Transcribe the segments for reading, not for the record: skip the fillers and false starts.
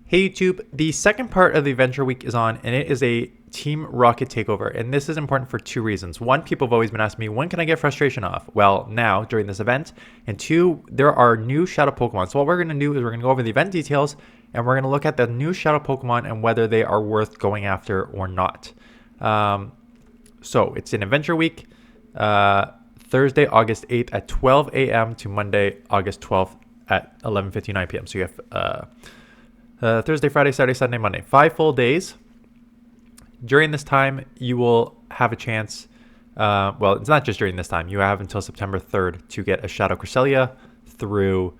Hey YouTube, the second part of the Adventure Week is on, and it is a Team Rocket takeover. And this is important for two reasons. One, people have always been asking me, when can I get frustration off? Well, now, during this event. And two, there are new Shadow Pokemon. So what we're going to do is we're going to go over the event details, and we're going to look at the new Shadow Pokemon and whether they are worth going after or not. So it's an Adventure Week, Thursday, August 8th at 12 a.m. to Monday, August 12th at 11:59 p.m. So you have Thursday, Friday, Saturday, Sunday, Monday. 5 full days. During this time, you will have a chance. Well, it's not just during this time. You have until September 3rd to get a Shadow CRESSELIA through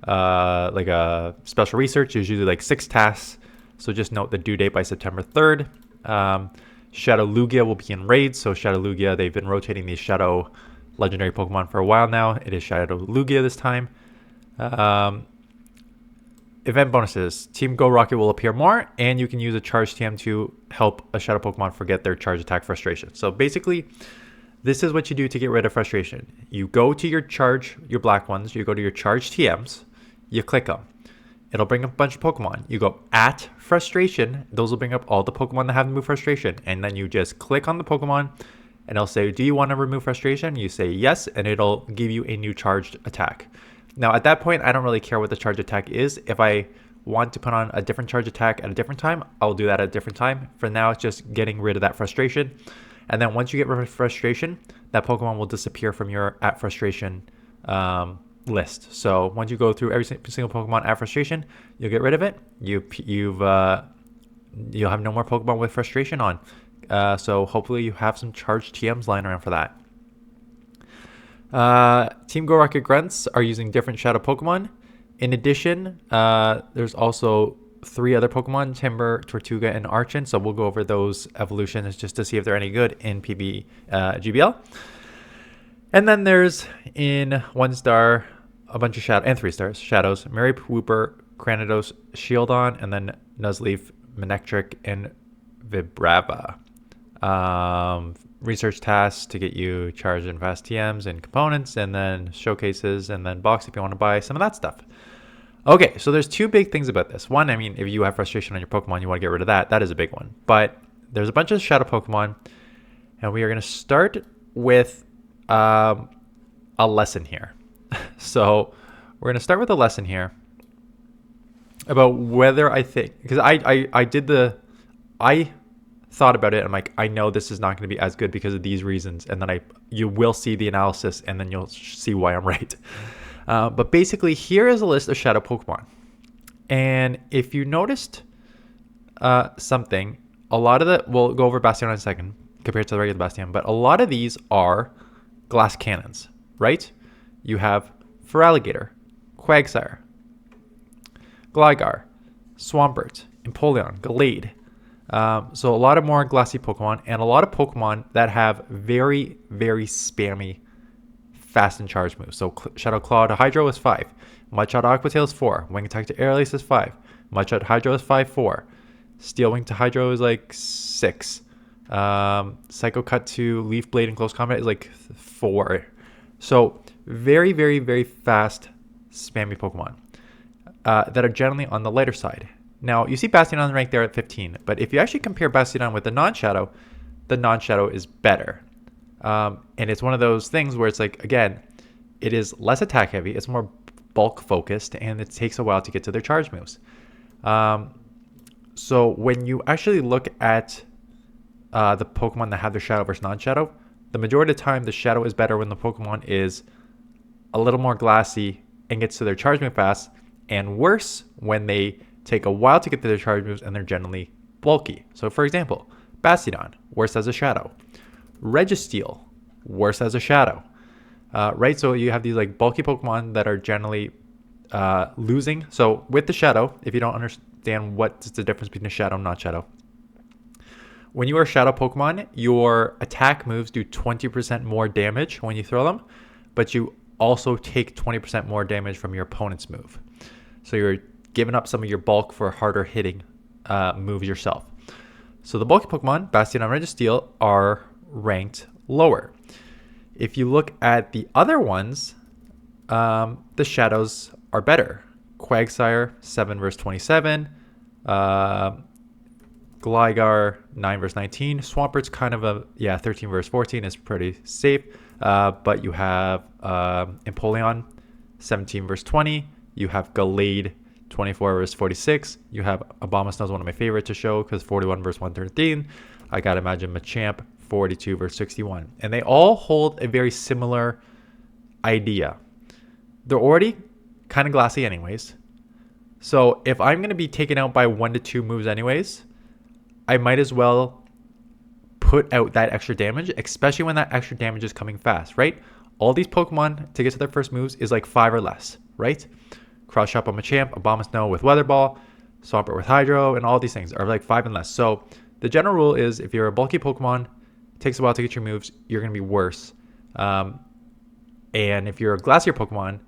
like a special research. There's usually like 6 tasks. So just note the due date by September 3rd. Shadow Lugia will be in raids. So Shadow Lugia, they've been rotating these Shadow legendary Pokemon for a while now. It is Shadow Lugia this time. Event bonuses. Team Go Rocket will appear more, and you can use a charge TM to help a Shadow Pokemon forget their charge attack frustration. So basically, this is what you do to get rid of frustration. You go to your charge, your black ones, you go to your charge TMs, you click them. It'll bring up a bunch of Pokemon. You go at frustration, those will bring up all the Pokemon that have remove frustration, and then you just click on the Pokemon, and it'll say, do you want to remove frustration? You say yes, and it'll give you a new charged attack. Now, at that point, I don't really care what the charge attack is. If I want to put on a different charge attack at a different time, I'll do that at a different time. For now, it's just getting rid of that frustration. And then once you get rid of frustration, that Pokemon will disappear from your at frustration list. So once you go through every single Pokemon at frustration, you'll get rid of it. You'll have no more Pokemon with frustration on. So hopefully you have some charged TMs lying around for that. Team Go Rocket Grunts are using different Shadow Pokemon. In addition, there's also 3 other Pokemon, Timber, Tortuga, and Archon. So we'll go over those evolutions just to see if they're any good in GBL. And then there's in 1-star a bunch of Shadow and 3 stars Shadows: Mary Wooper, Cranidos, Shieldon, and then Nuzleaf, Manectric, and Vibrava. Research tasks to get you charged in fast TMs and components, and then showcases, and then box if you want to buy some of that stuff. Okay, so there's 2 big things about this. One, I mean, if you have frustration on your Pokemon, you want to get rid of that. That is a big one. But there's a bunch of Shadow Pokemon, and we are going to start with a lesson here. So we're going to start with a lesson here about whether I think, because I thought about it. I'm like, I know this is not going to be as good because of these reasons, and then you will see the analysis, and then you'll see why I'm right. But basically, here is a list of Shadow Pokemon, and if you noticed something, a lot of we'll go over Bastion in a second compared to the regular Bastion, but a lot of these are glass cannons, right? You have Feraligatr, Quagsire, Gligar, Swampert, Empoleon, Gallade. So a lot of more glassy Pokemon, and a lot of Pokemon that have very, very spammy fast and charge moves. So Shadow Claw to Hydro is 5. Mudshot to Aquatail is 4. Wing Attack to Airlace is 5. Mudshot to Hydro is 5-4. Steel Wing to Hydro is like 6. Psycho Cut to Leaf Blade in close combat is like 4. So very, very, very fast spammy Pokemon that are generally on the lighter side. Now, you see Bastion ranked there at 15, but if you actually compare Bastion with the non-Shadow is better. And it's one of those things where it's like, again, it is less attack heavy, it's more bulk focused, and it takes a while to get to their charge moves. So when you actually look at the Pokemon that have their Shadow versus non-Shadow, the majority of the time the Shadow is better when the Pokemon is a little more glassy and gets to their charge move fast, and worse when they take a while to get to their charge moves and they're generally bulky. So for example, Bastiodon, worse as a Shadow. Registeel, worse as a Shadow. Right, so you have these like bulky Pokemon that are generally losing. So with the Shadow, if you don't understand what's the difference between a Shadow and not Shadow, when you are a Shadow Pokemon, your attack moves do 20% more damage when you throw them, but you also take 20% more damage from your opponent's move. So you're giving up some of your bulk for harder hitting moves yourself. So the bulky Pokemon, Bastion and Registeel, are ranked lower. If you look at the other ones, the Shadows are better. Quagsire, 7 versus 27. Gligar 9 versus 19. Swampert's kind of a 13 versus 14 is pretty safe. But you have Empoleon 17 versus 20. You have Gallade 24 versus 46. You have Abomasnow, one of my favorite to show because 41 versus 113. I gotta imagine Machamp 42 versus 61. And they all hold a very similar idea. They're already kind of glassy anyways. So if I'm going to be taken out by 1 to 2 moves anyways, I might as well put out that extra damage, especially when that extra damage is coming fast, right? All these Pokemon to get to their first moves is like 5 or less, right? Cross Shot on Machamp, Abomasnow with Weather Ball, Swampert with Hydro, and all these things are like 5 and less. So the general rule is if you're a bulky Pokemon, it takes a while to get your moves, you're going to be worse. And if you're a glacier Pokemon,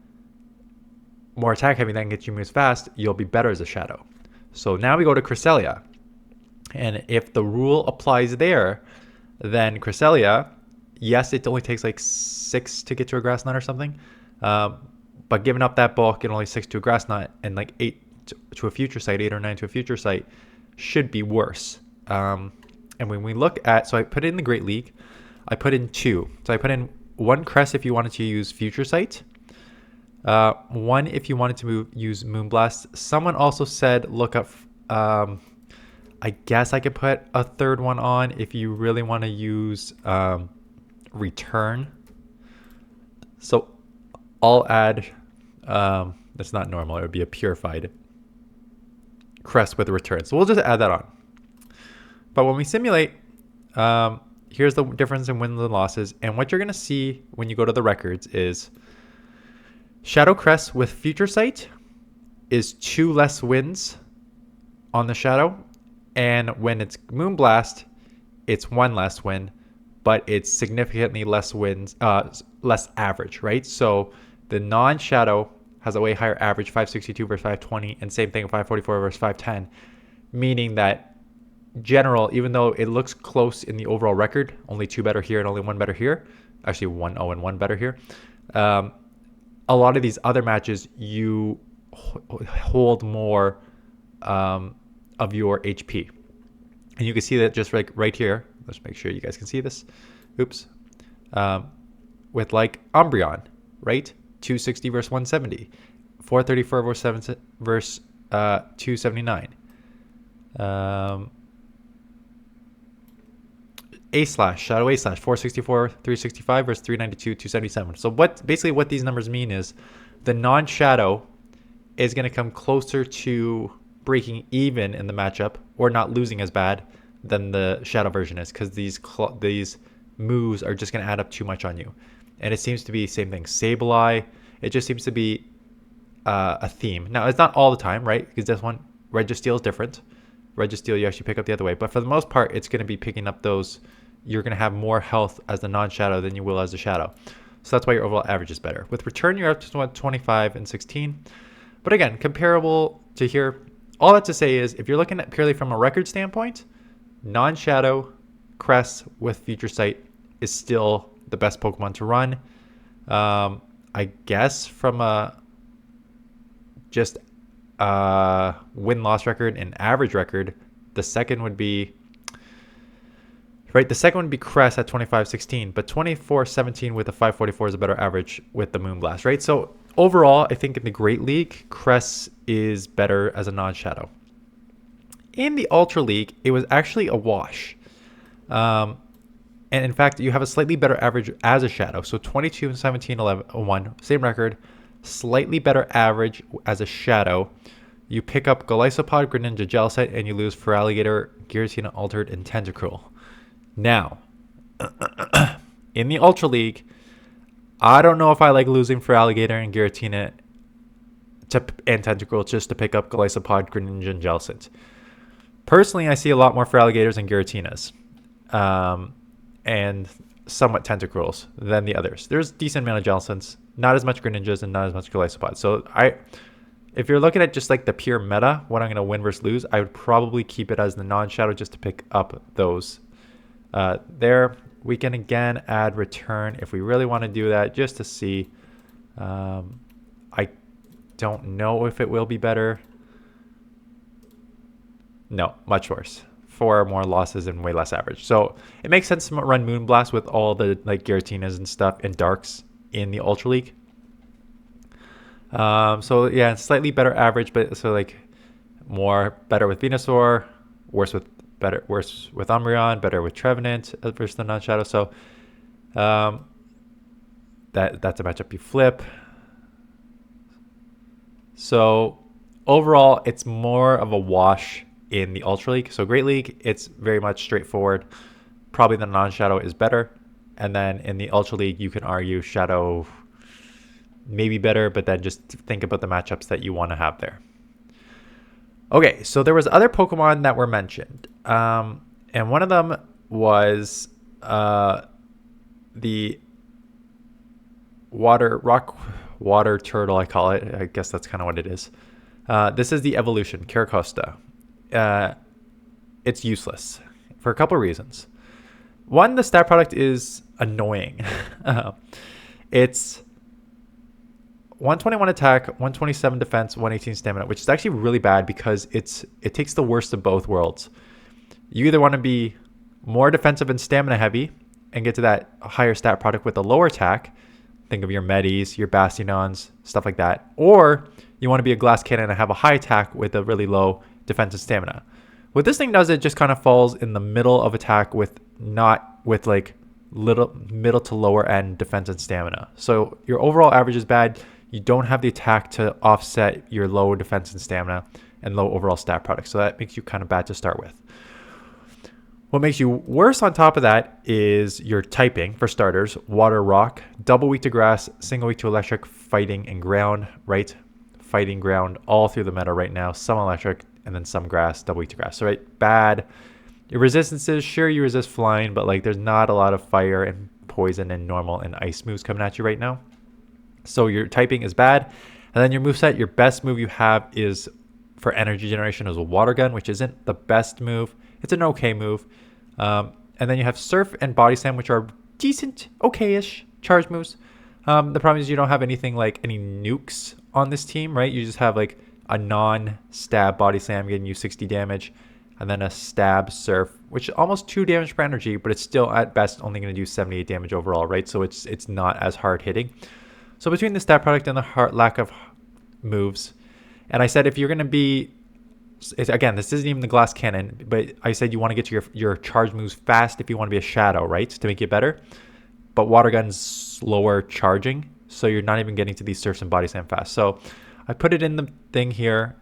more attack heavy that gets you moves fast, you'll be better as a Shadow. So now we go to Cresselia. And if the rule applies there, then Cresselia, yes, it only takes like 6 to get to a Grass Knot or something. But giving up that bulk and only 6 to a Grass Knot and like 8 to a Future Sight, 8 or 9 to a Future Sight should be worse. And when we look at, so I put in the Great League, I put in 2. So I put in 1 Crest if you wanted to use Future Sight. 1 if you wanted to use Moonblast. Someone also said look up, I guess I could put a 3rd one on if you really want to use Return. So I'll add, that's not normal, it would be a Purified Crest with a Return. So we'll just add that on. But when we simulate, here's the difference in wins and losses. And what you're going to see when you go to the records is Shadow Crest with Future Sight is 2 less wins on the Shadow. And when it's Moonblast, it's 1 less win, but it's significantly less wins, less average, right? So the non-Shadow has a way higher average, 562 versus 520, and same thing, 544 versus 510, meaning that general, even though it looks close in the overall record, only 2 better here and only 1 better here, actually 1 0 and 1 better here. A lot of these other matches, you hold more of your HP. And you can see that just like right here. Let's make sure you guys can see this. Oops. With like Umbreon, right? 260 versus 170. 434 versus 279. A-Slash, Shadow A-Slash, 464, 365 versus 392, 277. So basically what these numbers mean is the non-Shadow is going to come closer to breaking even in the matchup or not losing as bad than the Shadow version is, because these moves are just going to add up too much on you. And it seems to be the same thing. Sableye, it just seems to be a theme. Now, it's not all the time, right? Because this one, Registeel is different. Registeel, you actually pick up the other way. But for the most part, it's going to be picking up those. You're going to have more health as the non-Shadow than you will as a Shadow. So that's why your overall average is better. With Return, you're up to 25 and 16. But again, comparable to here. All that to say is, if you're looking at purely from a record standpoint, non-Shadow Crest with Future Sight is still the best Pokemon to run. I guess from a just win-loss record and average record, the second would be right. The second would be Crest at 25-16, but 24-17 with a 544 is a better average with the Moonblast, right? So overall, I think in the Great League, Crest is better as a non-Shadow. In the Ultra League, it was actually a wash. And in fact, you have a slightly better average as a Shadow. So 22 and 17, 11, 1, same record. Slightly better average as a Shadow. You pick up Golisopod, Greninja, Jellicent, and you lose Feraligatr, Giratina, Altered, and Tentacruel. Now, in the Ultra League, I don't know if I like losing Feraligatr and Giratina and Tentacruel just to pick up Golisopod, Greninja, and Jellicent. Personally, I see a lot more Feraligatrs and Giratinas. And somewhat Tentacruels than the others. There's decent amount of Jellicents, not as much Greninjas and not as much Golisopod. So if you're looking at just like the pure meta, what I'm going to win versus lose, I would probably keep it as the non-Shadow just to pick up those. There, we can again add Return if we really want to do that, just to see. I don't know if it will be better. No, much worse. 4 more losses and way less average. So it makes sense to run Moonblast with all the like Giratinas and stuff and Darks in the Ultra League. So yeah, slightly better average, but so like better with Venusaur, worse with Umbreon, better with Trevenant versus the non-shadow. So that's a matchup you flip. So overall, it's more of a wash in the Ultra League. So Great League, it's very much straightforward. Probably the non-shadow is better. And then in the Ultra League, you can argue Shadow maybe better, but then just think about the matchups that you want to have there. Okay, so there was other Pokemon that were mentioned. And one of them was the water turtle, I call it. I guess that's kind of what it is. This is the evolution, Caracosta. It's useless for a couple of reasons. One, the stat product is annoying. It's 121 attack, 127 defense, 118 stamina, which is actually really bad because it takes the worst of both worlds. You either want to be more defensive and stamina heavy and get to that higher stat product with a lower attack. Think of your Medis, your Bastionons, stuff like that. Or you want to be a glass cannon and have a high attack with a really low defense and stamina. What this thing does, it just kind of falls in the middle of attack with like little middle to lower end defense and stamina. So your overall average is bad. You don't have the attack to offset your low defense and stamina and low overall stat product. So that makes you kind of bad to start with. What makes you worse on top of that is your typing. For starters, water, rock, double weak to grass, single weak to electric, fighting, and ground, right? Fighting, ground, all through the meta right now. Some electric, and then some grass, double weak to grass. So right, bad. Your resistances, sure, you resist flying, but like there's not a lot of fire and poison and normal and ice moves coming at you right now. So your typing is bad. And then your moveset, your best move you have is for energy generation is a water gun, which isn't the best move. It's an okay move. And then you have Surf and Body Slam, which are decent, okay-ish charge moves. The problem is you don't have anything like any nukes on this team, right? You just have like a non-stab Body Slam getting you 60 damage, and then a stab Surf, which is almost 2 damage per energy, but it's still at best only going to do 78 damage overall, right? So it's not as hard hitting. So between the stat product and the lack of moves, and I said if you're going to be, again, this isn't even the glass cannon, but I said you want to get to your charge moves fast if you want to be a shadow, right? To make it better. But water gun's slower charging, so you're not even getting to these surfs and body slam fast. So I put it in the thing here.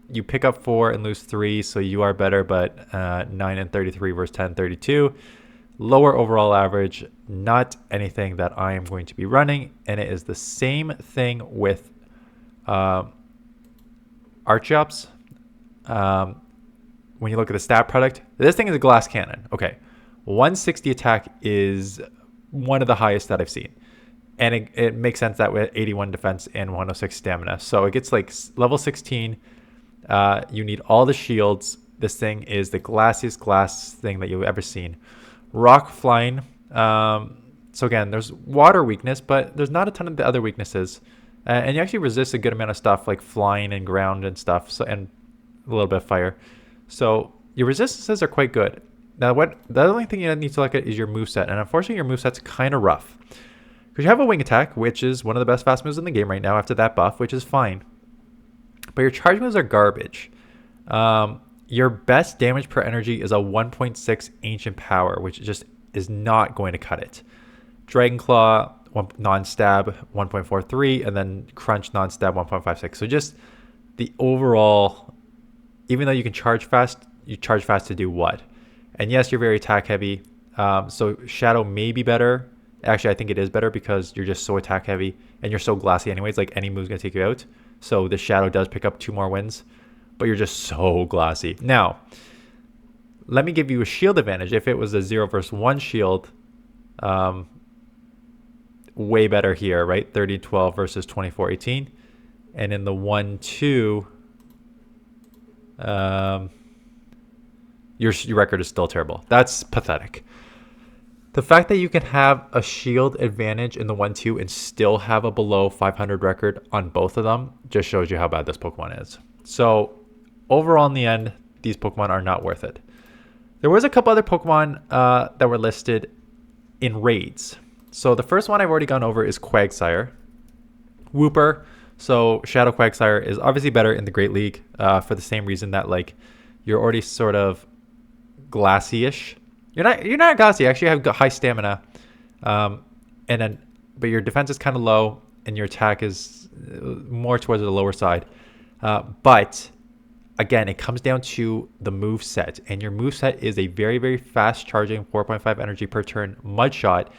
You pick up 4 and lose 3, so you are better, but 9 and 33 versus 10 and 32. Lower overall average, not anything that I am going to be running. And it is the same thing with Archeops. When you look at the stat product, this thing is a glass cannon. Okay, 160 attack is one of the highest that I've seen. And it makes sense that with 81 defense and 106 stamina. So it gets like level 16. You need all the shields. This thing is the glassiest glass thing that you've ever seen. Rock, flying. So again, there's water weakness, but there's not a ton of the other weaknesses. And you actually resist a good amount of stuff like flying and ground and stuff. So and a little bit of fire. So your resistances are quite good. Now, the only thing you need to look at is your moveset. And unfortunately, your moveset's kind of rough. Because you have a wing attack, which is one of the best fast moves in the game right now after that buff, which is fine. But your charge moves are garbage. Your best damage per energy is a 1.6 ancient power, which just is not going to cut it. Dragon Claw, non-stab 1.43, and then Crunch non-stab 1.56. So just the overall, even though you can charge fast, you charge fast to do what? And yes, you're very attack heavy. So Shadow may be better. Actually, I think it is better because you're just so attack heavy and you're so glassy anyways, like any move's going to take you out. So the Shadow does pick up 2 more wins, but you're just so glassy. Now, let me give you a shield advantage. If it was a 0 versus 1 shield, way better here, right? 30-12 versus 24-18. And in the 1-2, your record is still terrible. That's pathetic. The fact that you can have a shield advantage in the 1-2 and still have a below 500 record on both of them just shows you how bad this Pokemon is. So overall, in the end, these Pokemon are not worth it. There was a couple other Pokemon that were listed in raids. So the first one I've already gone over is Quagsire. Wooper. So Shadow Quagsire is obviously better in the Great League for the same reason that like you're already sort of glassy-ish. You're not glassy. You actually have high stamina, and then but your defense is kind of low and your attack is more towards the lower side. But again, it comes down to the move set, and your move set is a very, very fast charging 4.5 energy per turn Mud Shot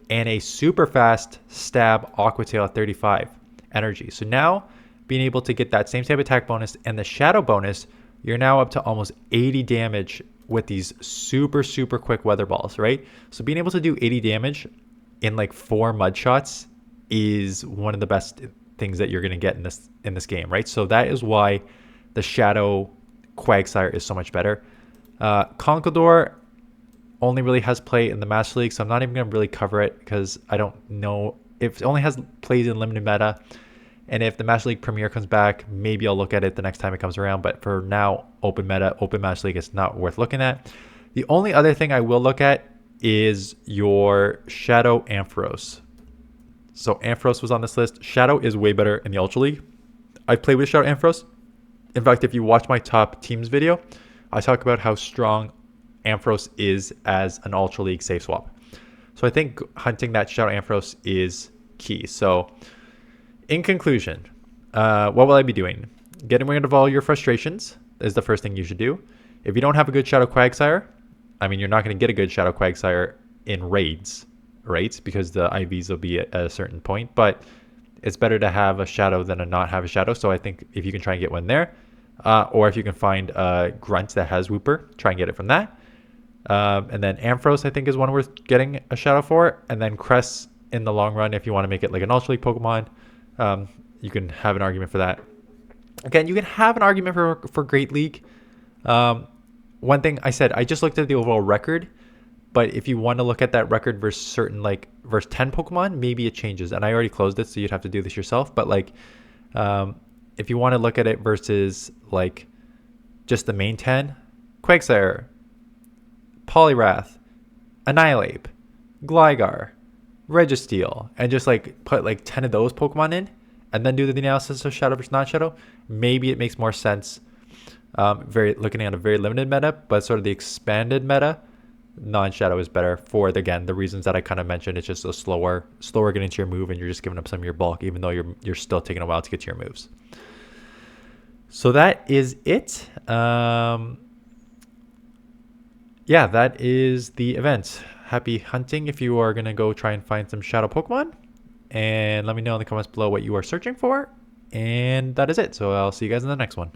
and a super fast stab Aqua Tail at 35 energy. So now being able to get that same type of attack bonus and the shadow bonus, you're now up to almost 80 damage with these super, super quick weather balls, right? So being able to do 80 damage in like 4 Mud Shots is one of the best things that you're going to get in this game, right? So that is why the Shadow Quagsire is so much better. Conkeldurr only really has play in the Master League, so I'm not even going to really cover it because I don't know if it only has plays in limited meta. And if the Master League Premier comes back, maybe I'll look at it the next time it comes around. But for now, open meta, open Master League is not worth looking at. The only other thing I will look at is your Shadow Ampharos. So Ampharos was on this list. Shadow is way better in the Ultra League. I've played with Shadow Ampharos. In fact, if you watch my top teams video, I talk about how strong Ampharos is as an Ultra League safe swap. So I think hunting that Shadow Ampharos is key. So in conclusion, what will I be doing? Getting rid of all your frustrations is the first thing you should do. If you don't have a good Shadow Quagsire, I mean, you're not going to get a good Shadow Quagsire in raids, right? Because the IVs will be at a certain point. But it's better to have a Shadow than to not have a Shadow. So I think if you can try and get one there, or if you can find a Grunt that has Wooper, try and get it from that. And then Ampharos, I think, is one worth getting a Shadow for. And then Cress in the long run, if you want to make it like an Ultra League Pokemon, you can have an argument for that. Again, you can have an argument for Great League. One thing I said, I just looked at the overall record, but if you want to look at that record versus certain like versus 10 Pokemon, maybe it changes. And I already closed it, so you'd have to do this yourself. But like, if you want to look at it versus like just the main 10, Quagsire, Poliwrath, Annihilate, Gligar, Registeel, and just like put like 10 of those Pokemon in and then do the analysis of Shadow versus non-Shadow, maybe it makes more sense looking at a very limited meta, but sort of the expanded meta, non-Shadow is better for again the reasons that I kind of mentioned. It's just a slower getting to your move, and you're just giving up some of your bulk, even though you're still taking a while to get to your moves. So that is it. Yeah, that is the event. Happy hunting if you are going to go try and find some Shadow Pokemon. And let me know in the comments below what you are searching for. And that is it. So I'll see you guys in the next one.